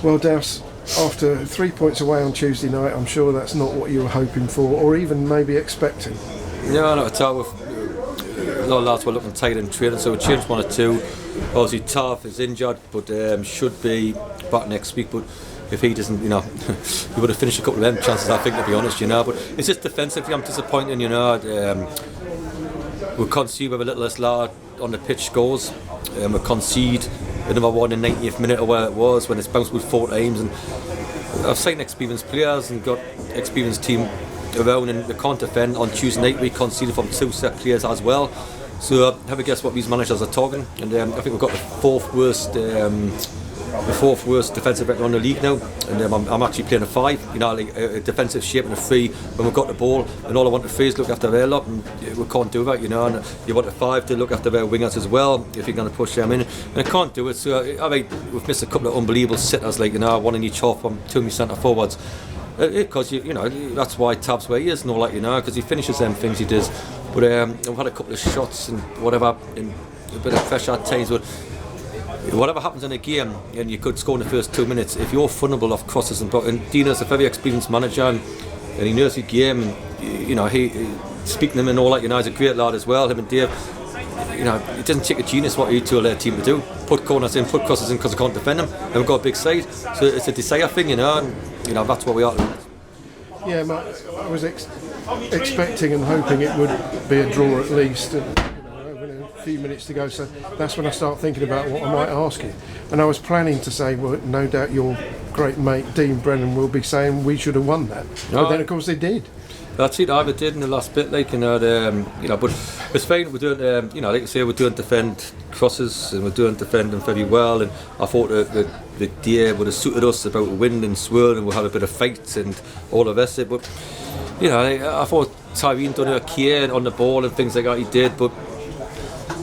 Well, Dowse, after 3 points away on Tuesday night, I'm sure that's not what you were hoping for, or even maybe expecting. Yeah, not at all. A lot of lads were looking tight in training, so we changed 1 or 2. Obviously, Tav is injured, but should be back next week. But if he doesn't, he would have finished a couple of them chances, I think, to be honest, But it's just defensively, I'm disappointed, we concede with a little less lad on the pitch scores, and we concede another one in 90th minute or where it was when it's bounced with 4 times. And I've seen experienced players and got experienced team around, and they can't defend. On Tuesday night we conceded from 2 set players as well. So have a guess what these managers are talking, and I think we've got the fourth worst defensive record in the league now, and I'm actually playing a 5, like a defensive shape and a 3 when we've got the ball, and all I want the 3 is look after their lot, and we can't do that, and you want a 5 to look after their wingers as well if you're going to push them in, and I can't do it. So we've missed a couple of unbelievable sitters, one in each half from 2 centre forwards. Because that's why Tab's where he is and all that, because he finishes them things he does. But I've had a couple of shots and whatever, and a bit of pressure at times. But whatever happens in a game, and you could score in the first 2 minutes, if you're vulnerable off crosses and Dino's a very experienced manager, and he knows the game, and he speaking to him and all that, he's a great lad as well. Him and Dave, it doesn't take a genius what he told their team to do. Put corners in, put crosses in, because they can't defend them. They've got a big side, so it's a desire thing, and that's what we are. Yeah, I was expecting and hoping it would be a draw at least. And, a few minutes to go, so that's when I start thinking about what I might ask you. And I was planning to say, well, no doubt your great mate Dean Brennan will be saying we should have won that. No. But then, of course, they did. That's it. I did in the last bit, but it's fine. We're doing, like I say, we're doing defend crosses, and we're doing defend them very well. And I thought the day would have suited us about wind and swirl, and we'll have a bit of fight and all the rest of it. But I thought Tyrene done okay on the ball and things like that. He did, but.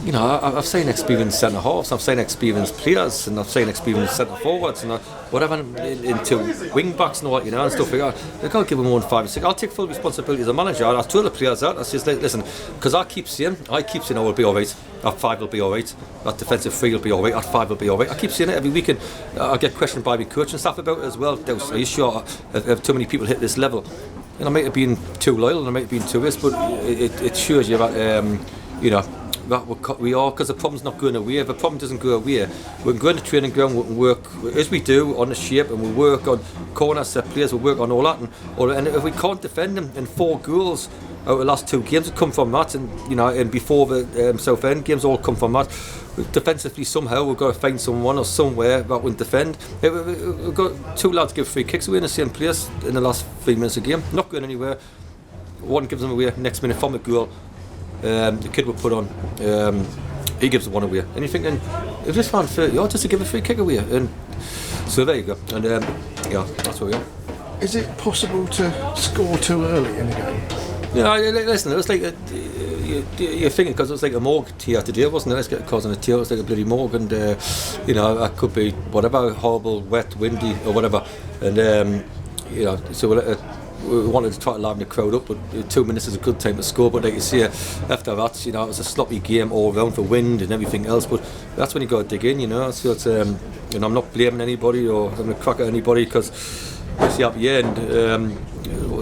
I've seen experienced centre halves, I've seen experienced players, and I've seen experienced centre forwards, and whatever into wing backs and all that, and stuff like that. They can't give them 1, 5, 6. I'll take full responsibility as a manager. I told the players that. I says, listen, because I keep saying we'll be alright. At 5 will be alright. At defensive 3 will be alright. At 5 will be alright. I keep saying it every week, and I get questioned by my coach and stuff about it as well. Dowse, are you sure have too many people hit this level? And I might have been too loyal, and I might have been too this, but it shows you that that we are, because the problem's not going away. If the problem doesn't go away, we can go in the training ground, we can work as we do on the shape, and we work on corners, set players, we work on all that, and if we can't defend them, and 4 goals out of the last 2 games have come from that, and and before the South End games all come from that. Defensively, somehow we've got to find someone or somewhere that will defend. We've got 2 lads give free kicks away in the same place in the last 3 minutes of the game, not going anywhere. One gives them away next minute from the goal. The kid will put on, he gives the one away, and you're thinking, if this man 30 yards just to give a free kick away, and so there you go, and that's where we are. Is it possible to score too early in the game? Listen, it was like you're thinking, because it was like a morgue tier today, wasn't it? Let's get causing a tier, it was like a bloody morgue, and that could be whatever, horrible, wet, windy or whatever, and so we wanted to try to liven the crowd up, but 2 minutes is a good time to score. But like you say, after that, it was a sloppy game all around for wind and everything else. But that's when you got to dig in, So it's, I'm not blaming anybody or having a crack at anybody, because at the end,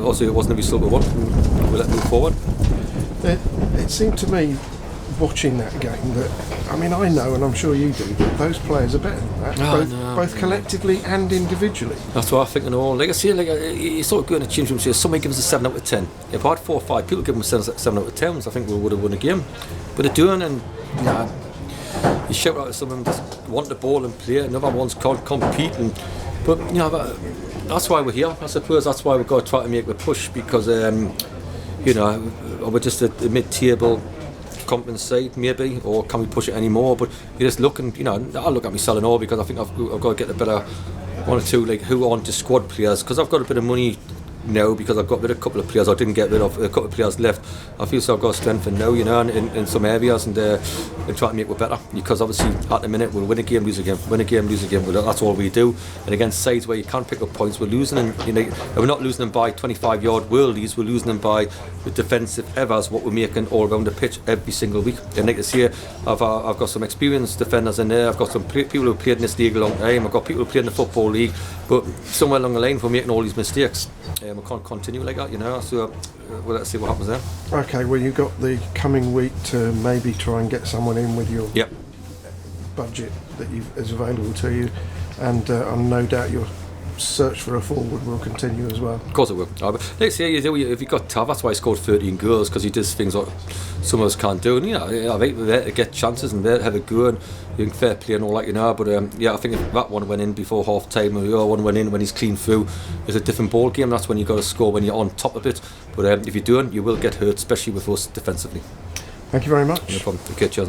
also it wasn't a result we want. We let it move forward. It seemed to me, watching that game, that I know, and I'm sure you do, that those players are better than that, both collectively and individually. That's what I think and all. Like I say, you sort of go in a change room and say, somebody gives us a 7 out of 10. If I had 4 or 5 people give them 7 out of 10s, I think we would have won a game. But they're doing, and you shout out to some of them just want the ball and play, and other ones can't compete. But that's why we're here. I suppose that's why we've got to try to make the push, because we're just at the mid-table conference side maybe, or can we push it any more? But you're just looking, I'll look at myself and all, because I think I've got to get a better 1 or 2 like who aren't just squad players, because I've got a bit of money now, because I've got rid of a couple of players I didn't get rid of, a couple of players left, I feel so I've got strength now, you know, in some areas, and try to make it better, because obviously at the minute we'll win a game, lose a game, win a game, lose a game. Well, that's all we do, and against sides where you can't pick up points, we're losing, and you know, and we're not losing them by 25-yard worldies, we're losing them by the defensive errors, what we're making all around the pitch every single week. And like I say, I've got some experienced defenders in there, I've got some people who played in this league a long time, I've got people who played in the Football League, but somewhere along the line we're making all these mistakes. We can't continue like that, you know, so well, let's see what happens there. Okay, well, you've got the coming week to maybe try and get someone in with your budget that is available to you, and no doubt your search for a forward will continue as well. Of course it will. Let's say if you've got Tav, that's why he scored 13 goals, because he does things that some of us can't do, and you know, there to get chances and there to have a go, and you can fair play and all that, you know. But I think if that one went in before half time, or the other one went in when he's clean through, it's a different ball game. That's when you've got to score, when you're on top of it. But if you don't, you will get hurt, especially with us defensively. Thank you very much. No problem. Okay, cheers.